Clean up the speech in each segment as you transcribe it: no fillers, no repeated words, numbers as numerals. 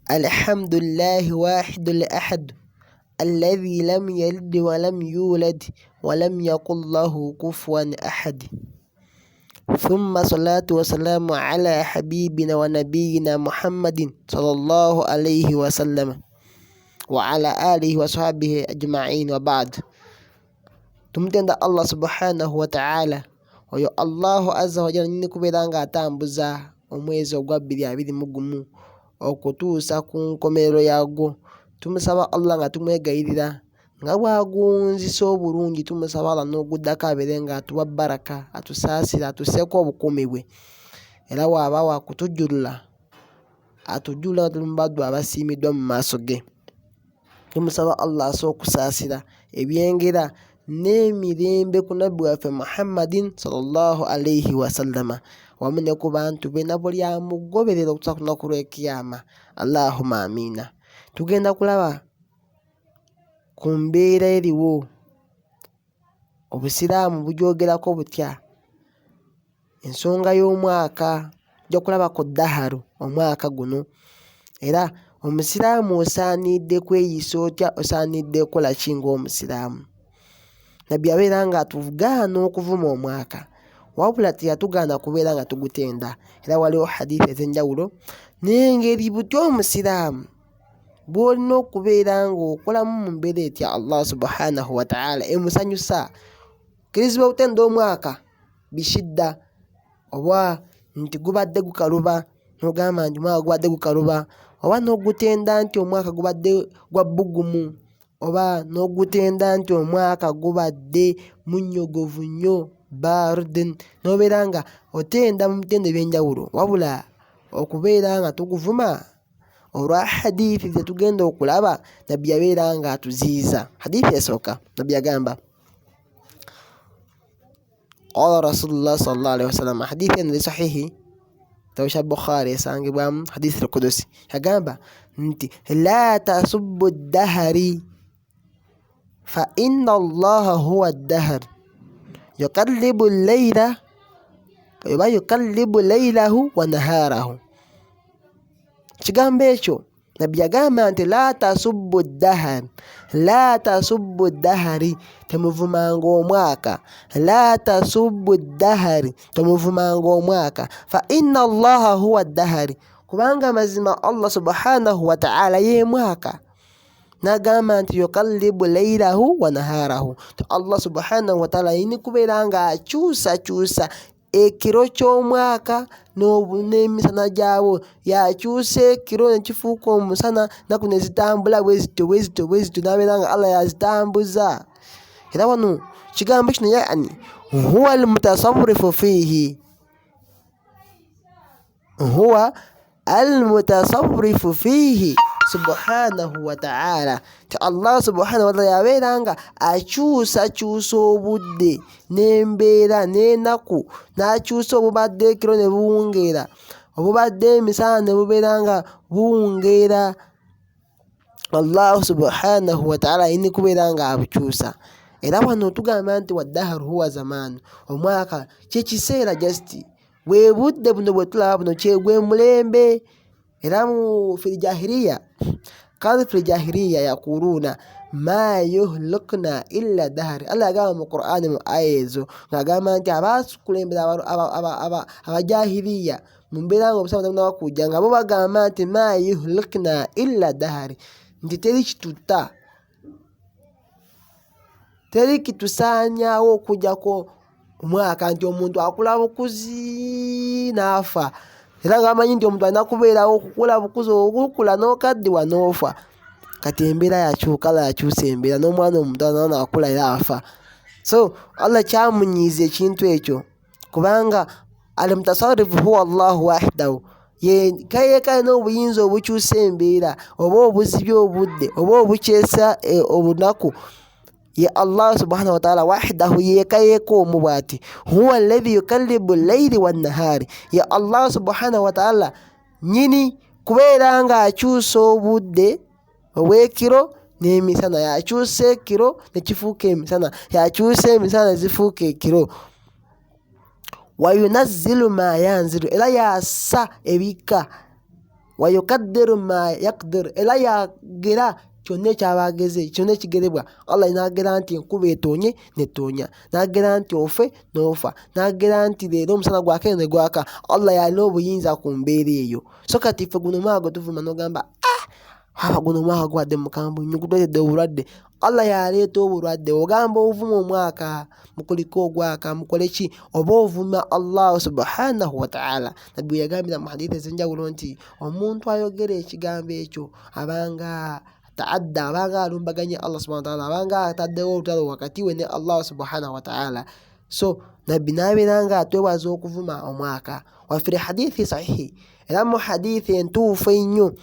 alhamdulillahi wahidul ahad alladhi lam yalid wa lam yulad wa lam yakul lahu kufuwan ahad. Thumma salatu wa salamu ala habibina wa nabiyina Muhammadin sallallahu alayhi wa sallam wa ala alihi wa sahbihi ajma'in wa ba'd. Tumutenda Allah subhanahu wa ta'ala oyo Allahu azza wa jalla nini kubeera nga atambuza omwezi ogwa 2021 okutuusa ku nkomerero yagwo. Tumusaba Allah nga tumwegayirira nga bwagunzisa obulungi. Tumusaba Allah n'oguddako abeere nga atuwa baraka, atusaasira, atuseeko obukuumi bwe, era waaba wakutujjulula atujjula nga tuli mu baddu abasiimiddwa mu maaso ge. Tumusaba Allah asobola okusaasira ebyengera n'emirembe ku nabbi waffe Muhammadin sallallahu alayhi wa sallama wamu ne ku bantu be nabo lyamugoberera okutuusa ku lunaku lw'ekiyama. Allahumma amiina. Tugenda kulaba ku mbeera eriwo, obusiraamu bugyogerako butya, ensonga y'omwaka, tujja kulaba ku daharu, omwaka guno, era omusiraamu osaanidde kweyisa otya, osaanidde kukola ki ng'omusiraamu. Nabbi abeera nga atugaana okuvuma omwaka, wabula teyatugaana kubeera nga tugutenda. Era waliwo hadithi ez'enjawulo n'engeri butya omusiraamu bw'olina okubeera ng'okolamu mu mbeera etya Allah subhanahu wa ta'ala emusanyusa. Kirizibwa okutenda omwaka bishidda, oba nti gubadde gukaluba n'ogamba nti omwaka gubadde gukaluba, oba n'ogutenda nti omwaka gubadde gwa bbugumu, oba n'ogutenda nti omwaka gubadde munyogovu nnyo barden, n'obeera nga otenda mu bitendo eby'enjawulo, wabula okubeera nga tuguvuma olwa hadithi ze tugenda okulaba. Nabbi yabeera nga atuziyiza. Hadithi esooka, Nabbi yagamba qala rasulullah sallallahu alayhi wasallam, hadithi eno li sahihi kitabo kya Bukhari esangibwamu hadithi al-Qudusi. Yagamba nti la tasubbu dahari fa inna allaha huwa dahar yuqallibu layla oba yuqallibu laylahu wa naharahu. Kigambo ekyo Nabbi yagamba nti la tasubbu dahar, la tasubbu dahari, temuvumanga omwaka, la tasubbu dahari, temuvumanga omwaka, fa inna allaha huwa dahari, kubanga mazima Allah subhanahu wa ta'ala ye mwaka. Nagamba nti yuqallibu laylahu wa naharahu, Allah subhanahu wa ta'ala yini kubeera nga akyusa ekiro ky'omwaka n'emisana gyawo, yakyusa ekiro ne kifuuka omusana, naku ne zitambula bwezityo nabeera nga Allah yazitambuza. Era wano kigambo kino yani huwa almutasawwifu fiihi, huwa almutasawwifu fiihi subhanahu wa ta'ala. Allah subhanahu wa ta'ala yabeera nga akyusa obudde n'embeera n'enaku, n'akyusa obubadde ekiro ne buwungeera, obubadde emisana ne bubeera nga buwungeera. Allah subhanahu wa ta'ala yini kubeera nga abukyusa. Era wano tugamba nti waddaharu huwa zamaanu, omwaka kye kiseera just bwe budde buno bwe tulaba buno kyegwe mulembe. Era mu filjahiriya kale filjahiriya yakuluna ma yuhlukna illa dahari. Allah yagamba mu Qur'ani mu aya ezo ng'agamba nti abasukulembera abajahiriya mu mbeera nga obusama bunakujja nga bo bagamba nti ma yuhlukna illa dahari, nti teri kitutta, teri kitusaanyaawo okujjako omwaka, nti omuntu akula bukuzi n'afa. Era nga amanyi nti omuntu alina kubeerawo okukula bukuzi, okukula n'okaddiwa n'ofa. Kati embeera yakyuka, Allah yakyusa embeera, n'omwana omuto nakula era afa. So Allah kyamunyiiza ekintu ekyo, kubanga al-mutasarrifu huwa Allahu wahdahu, yekka alina obuyinza obukyusa embeera, oba obuzibya obudde, oba obukyesa olunaku. Ye Allah subhanahu wa ta'ala wahdahu, yekka omu bw'ati, huwa alladhi yuqallibu al-layli wan-nahari. Ye Allah subhanahu wa ta'ala nyini kubeera nga akyusa obudde obw'ekiro n'emisana, yakyusa ekiro ne kifuuka emisana, yakyusa emisana ne zifuuka ekiro. Wa yunazzilu ma yanzilu, era yassa ebikka wayukaddiru ma yaqdir era yagera kyonna ekyabageze kyonna ekigerebwa. Allah nagera nti enkuba etonye netonya, nagera nti ofe nofa, nagera nti leero omusana gwaka negwaka. Allah yalina obuyinza ku mbeera eyo. So kati ffe guno omwaka tuvuma nogamba guno omwaka gwadde mukambwe nnyo gutuletedde obulwadde. Allah yaleeta obulwadde ogamba ovuma omwaka mukuliko ogwaka mukoleki oba ovuma Allah subhanahu wa ta'ala. Nabbi yagambira mu hadithi ezenjawulo nti omuntu ayogera ekigambo ekyo abanga taadda, abanga alumbaganye Allah subhanahu wa ta'ala, abanga ataddewo olutalo wakati we ne Allah subhanahu wa ta'ala. So nabbi nabeera nga atwebaza okuvuma omwaka. Wafiri hadithi sahihi era mu hadithi entuufu ennyo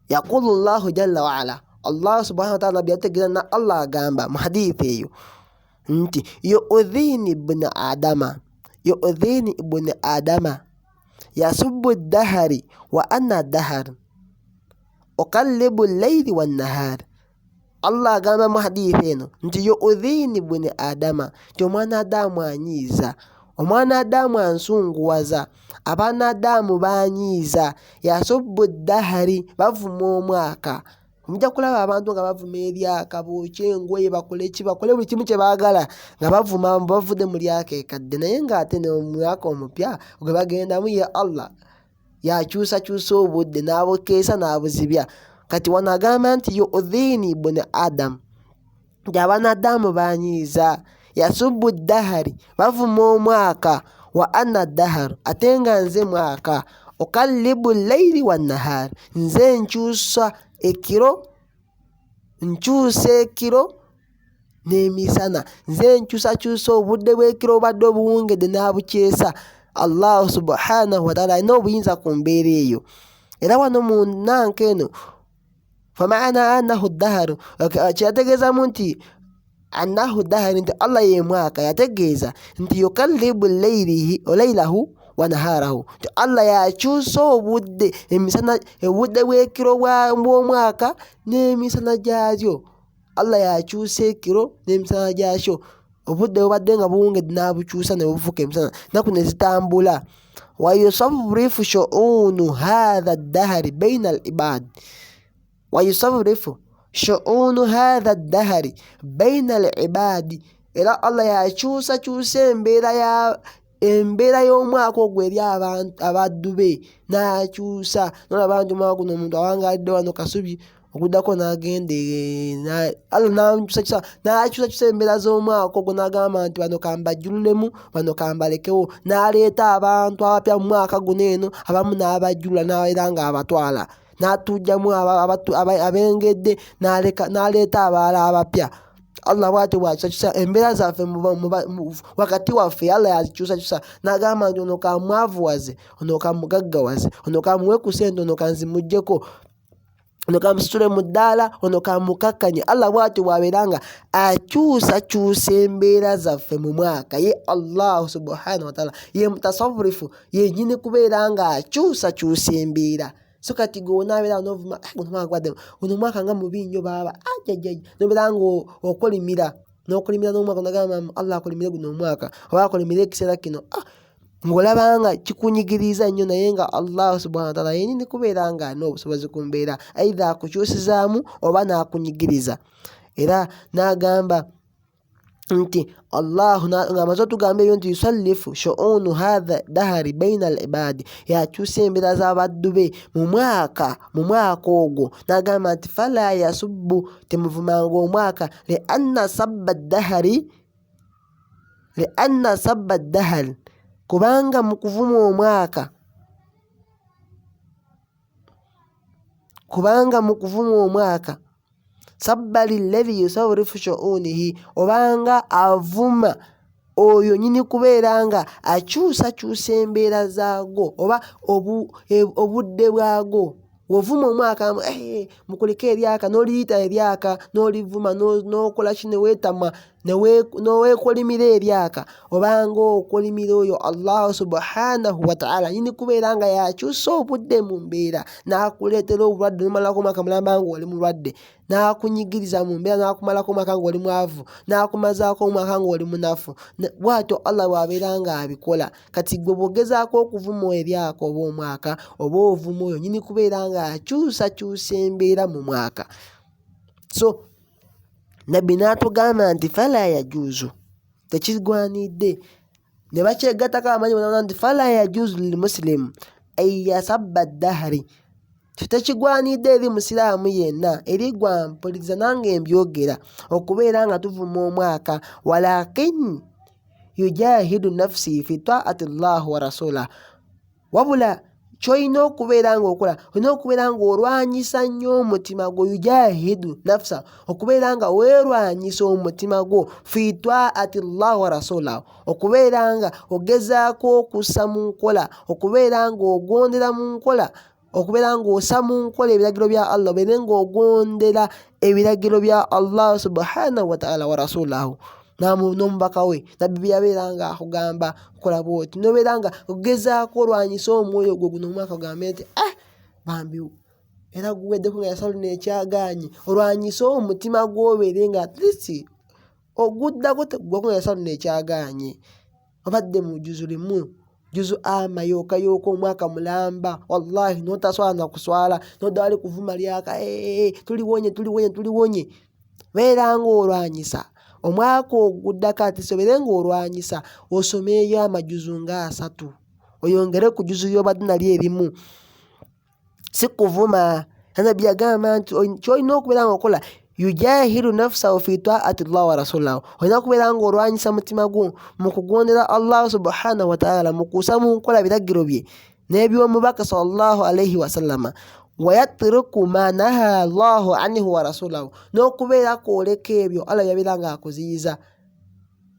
yaqulu Allahu jalla wa ala, Allah subhanahu wa ta'ala byategeeza na Allah agamba mu hadithi eyo nti yu'dhini ibn adama yasubbu dahari wa ana dahar uqallibu al-layli wan-nahar. Allah agamba mu hadithi eno nti yu'dhini ibn adama, nti omwana Adamu anyiiza, omwana Adamu ansunguwaza, abaana Adamu banyiiza. Yasubbu dahari, bavuma omwaka. Mujja kulaba abantu nga bavuma eryaka, bookye engoye, bakole buli kimu kye baagala nga bavuma bavudde mu lyaka ekadde, naye ng'ate ne mu mwaka omupya gwe bagendamu ye Allah yakyusakyusa obudde n'abukeesa n'abuzibya. Kati wano agamba nti yu'dhini ibn Adam, nti abaana Adamu banyiiza. Yasubbu dahari, bavuma omwaka. Wa ana dahar, ate nga nze mwaka. Uqallibu al-layli wan-nahar, nze nkyusa ekiro n'emisana, nze nkyusakyusa obudde bw'ekiro obadde obuwungedde n'abukyesa. Allah subhanahu wa ta'ala alina obuyinza ku mbeera eyo. Era wano mu nanka eno famaana annahu daharu, kyeyategeezamu nti annahu daharu nti Allah ye mwaka, yategeeza nti yukallibu laylahu wa naharahu, nti Allah yakyusa obudde emisana, obudde bw'ekiro bw'omwaka n'emisana gyakyo. Allah yakyusa ekiro n'emisana gyakyo, obudde bubadde nga buwungedde n'abukyusa ne bufuuka emisana, naku ne zitambula. Wa yusarrifu shu'unu hadha dahari baina al-ibad, wa yusarrifu shu'unu hadha dahari baina al-ibadi, era Allah yakyusakyusa embeera y'omwaka ogwo eri abaddu be, n'akyusa. Nolaba nti omwaka guno omuntu awangalidde wano Kasubi, okuddako n'agenda Allah n'akyusakyusa embeera z'omwaka ogwo, n'agamba nti bano kambajjululemu, bano kambalekewo, n'aleeta abantu abapya mu mwaka guno eno, abamu n'abajjula n'abeera nga abatwala, n'atujjamu abengedde n'aleeta abalala abapya. Allah bw'atyo bw'akyusakyusa embeera zaffe wakati waffe. Allah yazikyusakyusa n'agamba nti ono kamwavuwaze, ono kamugaggawaze, ono kamuwe ku sente, ono kanzimuggyeko, ono kamusitule mu ddaala, ono kamukakkanye. Allah bw'atyo bw'abeera nga akyusakyusa embeera zaffe mu mwaka. Ye Allah subhanahu wa ta'ala ye mutasawwirifu, yennyini kubeera nga akyusakyusa embeera. So kati gwe onaabeera n'ovuma guno omwaka gwadde, guno omwaka nga mubi nnyo baaba, nobeera nga okolimira n'omwaka, nagamba Allah akolimire guno omwaka, oba akolimire ekiseera kino, ng'olaba nga kikunyigiriza nnyo, naye nga Allah subhanahu wa ta'ala yennyini kubeera nga alina obusobozi ku mbeera, aidha akukyusizaamu oba n'akunyigiriza. Era n'agamba nti Allah ng'amaze otugamba eyo nti yusallifu shu'unu hadha dahari baina al-ibadi, yakyusa embeera z'abaddu be mu mwaka ogwo. N'agamba nti fala yasubbu, temuvumanga omwaka, lianna sabba dahari, kubanga mu kuvuma omwaka sabba lilladhi yusawrifu shu'unihi, obanga avuma oyo nyini kubeera nga akyusakyusa embeera zaagwo oba obudde bwagwo. Wovuma omwaka mukuliko eryaka, n'oliyita eryaka n'olivuma, n'okola ki, ne weetamwa, noweekolimira eryaka obanga okolimira oyo Allah subhanahu wa ta'ala yini kubeera nga yakyusa obudde mu mbeera n'akuleetera obulwadde n'omalako omwaka mulamba nga oli mulwadde n'akunyigiriza mu mbeera n'akumalako omwaka nga oli mwavu n'akumazaako omwaka nga oli munafu bw'atyo Allah bw'abeera nga abikola kati gwe bw'ogezaako okuvuma eryaka oba omwaka oba ovuma oyo nyini kubeera nga akyusa embeera mu mwaka. So nabbi n'atugamba nti fala yajuuzu tekigwanidde ne bakyegattako amanyi bonabona nti fala yajuuzu lil muslim ayasabba dahari tekigwanidde eri musiraamu yenna eri gwa mpuliriza nange mbyogera okubeera nga tuvuma omwaka walakin yujahidu nafsi fi taati llahi wa rasulah wabula kyolina okubeera nga okola olina okubeera nga olwanyisa nnyo omutima gwo yujahidu nafsa okubeera nga weerwanyisa omutima gwo fi taati llahi wa rasulah okubeera nga ogezaako okussa mu nkola okubeera nga ogondera mu nkola okubeera nga ossa mu nkola ebiragiro bya Allah obeere nga ogondera ebiragiro bya Allah subhanahu wa ta'ala wa rasulahu n'omubaka we nabbi bye yabeera nga akugamba kola bw'oti nobeera nga ogezaako olwanyisa omwoyo gwo guno omwaka ogambe nti bambi era guweddeko nga yasalu n'ekyagaanyi olwanyisa omutima gw'obeere nga atlist oguddako teguggwako nga yasalu n'ekyagaanyi obadde mu juzu limu juzu yokayooka omwaka mulamba wallahi notaswala na kuswala nodda wali kuvuma lyaka tuliwonye beera nga olwanyisa omwaka oguddako ati sobere nga olwanyisa osomeeyo amajuzu nga 3 oyongere ku juzu ly'obadde nali erimu si kuvuma. Nabbi yagamba nti kyolina okubeera nga okola yujahidu nafsahu fi taati llahi wa rasulahu olina okubeera nga olwanyisa mutima gwo mu kugondera Allah subhanahu wa ta'ala mu kuusa mu nkola biragiro bye n'ebyomubaka sallallahu alaihi wasallama wayatruku ma naha Allahu anhu wa rasulahu n'okubeera kwoleka ebyo Allah yabeera nga akuziyiza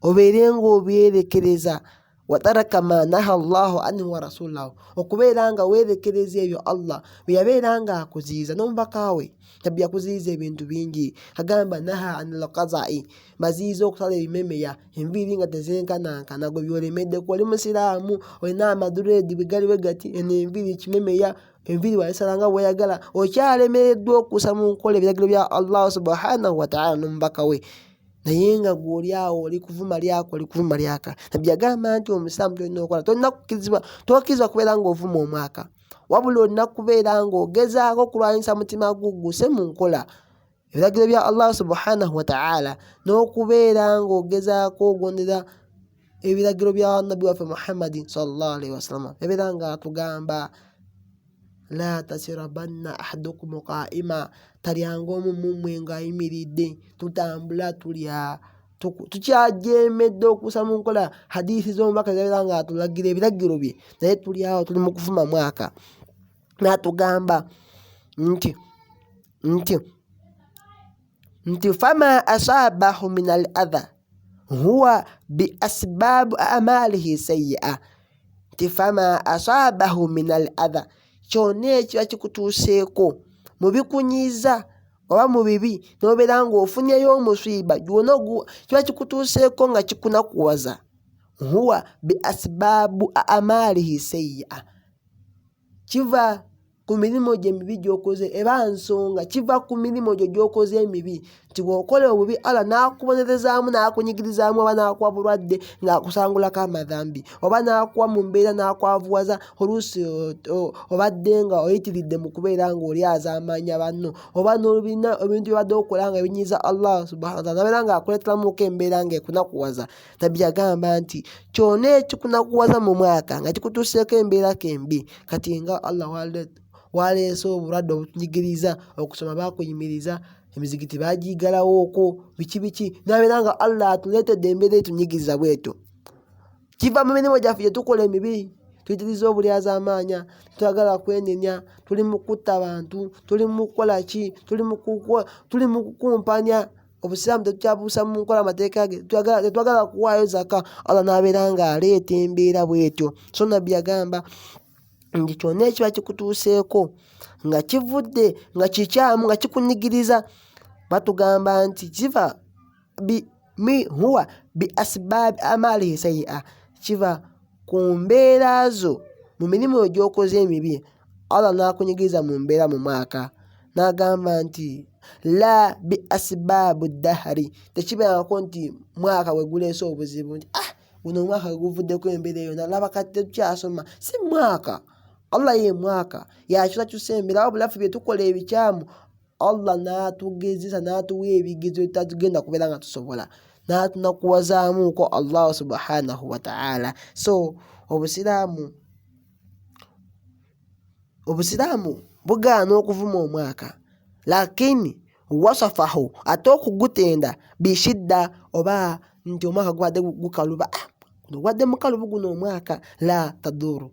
obeere nga obyerekereza wataraka ma naha Allahu anhu wa rasulahu okubeera nga weerekereza ebyo Allah bye yabeera nga akuziyiza n'omubaka we nabbi yakuziyiza ebintu bingi agamba naha anil qazai maziyiza okusala ebimemeya enviiri nga tezenkanankana gwe byolemedde ku oli musiraamu olina amadureedi bwe gali bwe gati eno enviiri kimemeya enviiri walisalanga bweyagala okyalemereddwa okuusa mu nkola ebiragiro bya Allah subhanahu wa ta'ala n'omubaka we naye nga gw'oliawo oli kuvuma lyaka nabbi yagamba nti omusiraamu tolina okola tokkirizibwa kubeera nga ovuma omwaka wabula olina kubeera nga ogezaako okulwanyisa mutima gugguse mu nkola ebiragiro bya Allah subhanahu wa ta'ala n'okubeera nga ogezaako ogondera ebiragiro bya nabbi waffe Muhammadin sallallahu alaihi wasallam yabeera nga atugamba la tasirabanna ahadukum qa'ima talyanga omu mumwe nga ayimiridde tutambula tulya tukyajemedde okuusa mu nkola hadithi z'omubaka zabeera nga atulagira ebiragiro bye naye tuli awo tuli mu kuvuma mwaka n'atugamba nti fama asabahu min al adha huwa bi asbabu amalihi sayyi'a nti fama asabahu min al adha kyonna ekiba kikutuuseeko mu bikunyiiza oba mu bibi n'obeera ng'ofunyeyo omusiiba gwonna kiba kikutuuseeko nga kikunakuwaza huwa bi asbabu amalihi sayyi'a kiva ku mirimu gye emibi gy'okoze eba nsonga kiva ku mirimu gyo gy'okoze emibi nti bw'okola obubi Allah n'akubonerezaamu n'akunyigirizaamu oba n'akuwa bulwadde ng'akusangulako amadhambi oba n'akuwa mu mbeera n'akwavuwaza oluusi obadde nga oyitiridde mu kubeera ng'olyaza amaanya banno oba n'olina ebintu byobadde okola nga binyiiza Allah subhanahu wa ta'ala nabeera ng'akuleeteramuko embeera ng'ekunakuwaza nabbi yagamba nti kyonna ekikunakuwaza mu mwaka nga kikutuuseeko embeera kembi kati nga Allah waleese obulwadde obutunyigiriza okusoma bakuyimiriza emizigiti bagiigalawooko biki nabeera nga Allah atuleetedde embeera etunyigiriza bwetyo kiva mu mirimu gyaffe gye tukola emibi tuyitiriza obulyaza amaanya twagala kwenenya tuli mu kutta bantu tuli mu kukola ki tuli mu kukumpanya obusiraamu tetukyabuusa mu nkola amateeka ge tetwagala kuwaayo zaka Allah n'abeera nga aleeta embeera bwetyo so nabbi yagamba nti kyonna ekiba kikutuuseeko nga kivudde nga kikyamu nga kikunyigiriza batugamba nti kiva huwa bi asbab amalihi sayyi'a, kiva ku mbeera zo mu mirimu egyokoze emibi. Allah n'akunyigiza mu mbeera mu mwaka n'agamba nti la bi asbabu dahari, tekibangako nti mwaka we guleese obuzibu nti guno omwaka guvuddeko embeera eyo nalaba kati tetukyasoma. Si mwaka, Allah ye mwaka yakyusakyusa embeera, wabula ffe bye tukola ebikyamu Allah n'atugezesa n'atuwa ebigezo etatugenda kubeera nga tusobola, n'atunakuwazaamuko Allah subhanahu wa ta'ala. So obusiraamu bugaana okuvuma omwaka, lakini wasafahu, ate okugutenda bishidda, oba nti omwaka gubadde gukaluba, gubadde mukalubu guno omwaka, la taduru,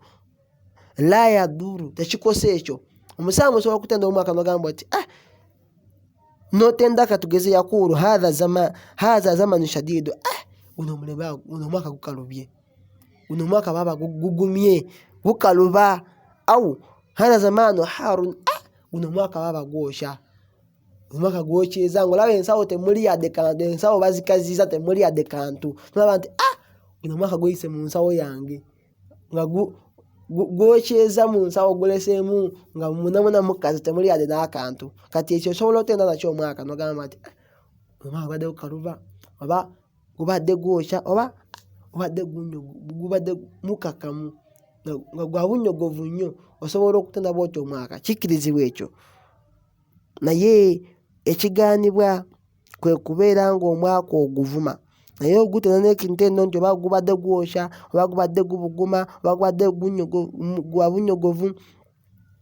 la yaduru, tekikosa ekyo. Omusiraamu osobola okutenda omwaka n'ogamba oti notenda katugeze yakulu hadha zamanu shadidu, guno omwaka gukalubye, guno omwaka baba gugumye gukaluba, au hadha zamanu harun, guno omwaka baba gwosha, omwaka gwokyeza ng'olaba ensawo temuli yadde kantu, ensawo bazikaziza temuli yadde kantu, nolaba nti guno omwaka gweyise mu nsawo yange, nga gwokyeza mu nsawo guleseemu nga munamuna mukazi temuli yadde n'akantu. Kati ekyo osobola otenda nakyo omwaka n'ogamba nti omwaka gubadde gukaluba, oba gubadde gwokya, oba gubadde mukakamu, nga gwa bunnyogovu nnyo, osobola okutenda bwotyo omwaka, kikkirizibwa ekyo. Naye ekigaanibwa kwe kubeera ng'omwaka oguvuma, naye ogutenda n'ekintu eno nti oba gubadde gwosha, oba gubadde gubuguma, oba gubadde gwa bunnyogovu,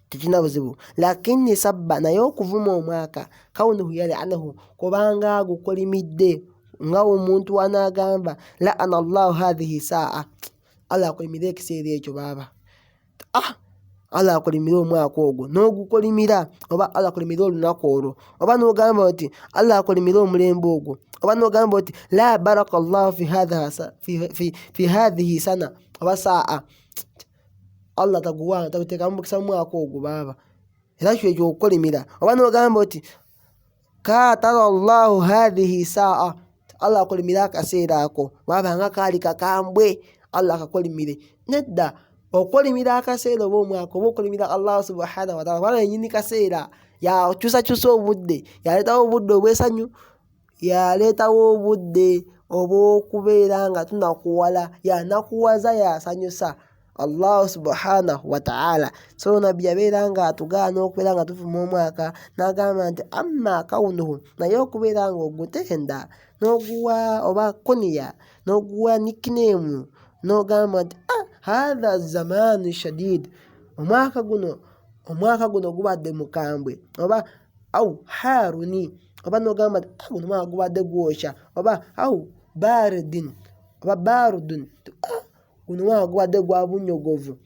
tekina buzibu. Lakini sabba, naye okuvuma omwaka kaunuhu yal'anahu, kubanga agukolimidde, nga omuntu wanaagamba la'ana Allahu hadhihi sa'a, Allah akolimire ekiseera ekyo baaba, Allah akolimire omwaka ogwo n'ogukolimira, oba Allah akolimire olunaku olwo, oba n'ogamba oti Allah akolimire omulembe ogwo, oba n'ogamba oti la baraka Allahu fi hadhihi sana oba sa'a, Allah taguwaana taguteekamu mukisa mu mwaka ogwo baaba, era kyo ekyokukolimira. Oba n'ogamba oti katala Allahu hadhihi sa'a, Allah akolimire akaseera ako, baaba nga kaali kakambwe, Allah akakolimire. Nedda, okolimira akaseera oba omwaka oba okolimira Allah subhanahu wa ta'ala, kubanga yennyini kaseera yakyusakyusa obudde, yaleetawo obudde obwesanyu, yaleetawo obudde obw'okubeera nga tunakuwala, yanakuwaza, yasanyusa Allah subhanahu wa ta'ala. So nabbi yabeera nga atugaana okubeera nga tuvuma omwaka, n'agamba nti amma kaunuhu, naye okubeera nga ogutenda n'oguwa oba kuniya, n'oguwa nickname, n'ogamba nti hadha zamanu shadid, omwaka guno gubadde mukambwe, oba au haruni, oba n'ogamba nti guno omwaka gubadde gwosha, oba au baridin, oba barudun, guno omwaka gubadde gwa bunnyogovu,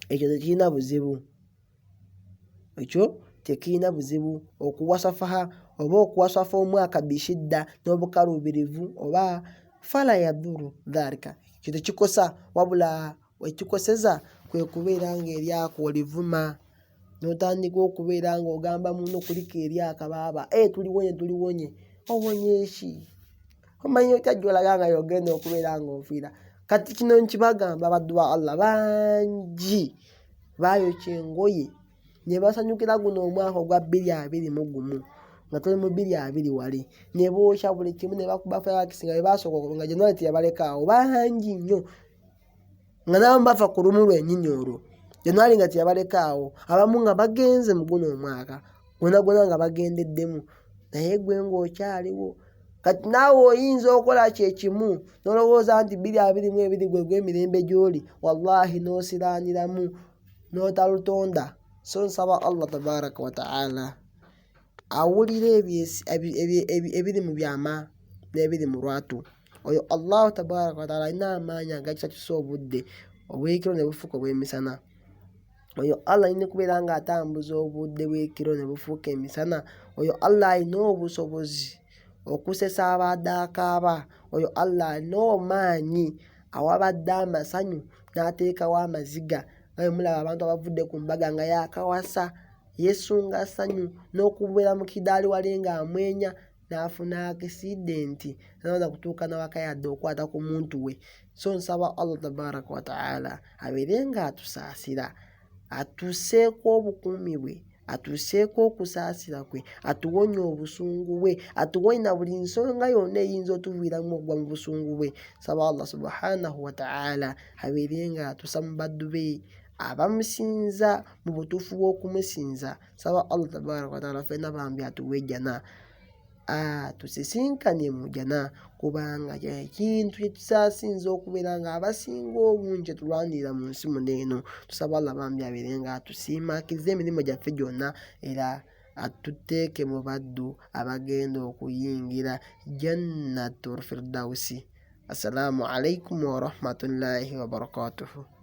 ekyo tekirina buzibu, ekyo tekirina buzibu. Okuwasafaha oba okuwasafa omwaka bishidda n'obukaluubirivu, oba fala yaduru dhalika, ekyo tekikosa, wabula ekikoseza kwe kubeera ng'eryako olivuma, n'otandika okubeera ng'ogamba muno kuliko eryaka baaba, tuliwonye, owonye eki? Omanyi otya gy'olaga nga y'ogenda okubeera ng'ofiira? Kati kino nkibagamba abaddu ba Allah bangi baayokya engoye ne basanyukira guno omwaka ogwa 2021 nga tuli mu 2020 wali, ne bookya buli kimu, ne bakuba fireworks nga bebasooka nga January teyabaleka awo, bangi nnyo, nga nabo bafa ku lumu lwennyini olwo, January nga teyabaleka awo, abamu nga bagenze mu guno omwaka gwona nga bagendeddemu, naye gwe ng'okyaliwo. Kati naawe oyinza okukola kyekimu n'olowooza nti 2022 gwe gw'emirembe gy'oli, wallahi n'osiraaniramu n'otalutonda. So nsaba Allah tabaraka wa ta'ala awulire ebiri mu byama n'ebiri mu lwatu. Oyo Allah tabaraka wa ta'ala alina amaanyi agakyusa obudde obw'ekiro ne bufuuka obw'emisana. Oyo Allah alina kubeera ng'atambuza obudde bw'ekiro ne bufuuka emisana. Oyo Allah alina obusobozi okusesa abadde akaaba. Oyo Allah alina omaanyi awabadde amasanyu n'ateekawo amaziga. Naye mulaba abantu abavudde ku mbaga nga yakawasa, yesunga ssanyu, n'okubeera mu kidaali wali ng'amwenya, n'afuna accident naona kutuuka n'awaka yadde okwata ku muntu we. So nsaba Allah tabaraka wa ta'ala abeere nga atusaasira, atusseeko obukuumi bwe, atusseeko okusaasira kwe, atuwonye obusungu bwe, atuwonye na buli nsonga yonna eyinza otuviiramu okugwa mu busungu bwe. Saba Allah subhanahu wa ta'ala abeere nga atussa mu baddu be abamusinza mu butuufu bw'okumusinza. Saba Allah tabaraka wa ta'ala ffenna bambi atuwe jjana, tusisinkanye mu jjana, kubanga ekintu kye tusaasinza okubeera nga abasinga obungi kye tulwanirira mu nsi muno eno. Tusaba Allah bambi abeere nga atusiimaakiza emirimu gyaffe gyonna era atuteeke mu baddu abagenda okuyingira Jannatul Firdausi. Assalamu alaikum wa rahmatullahi wa barakatuhu.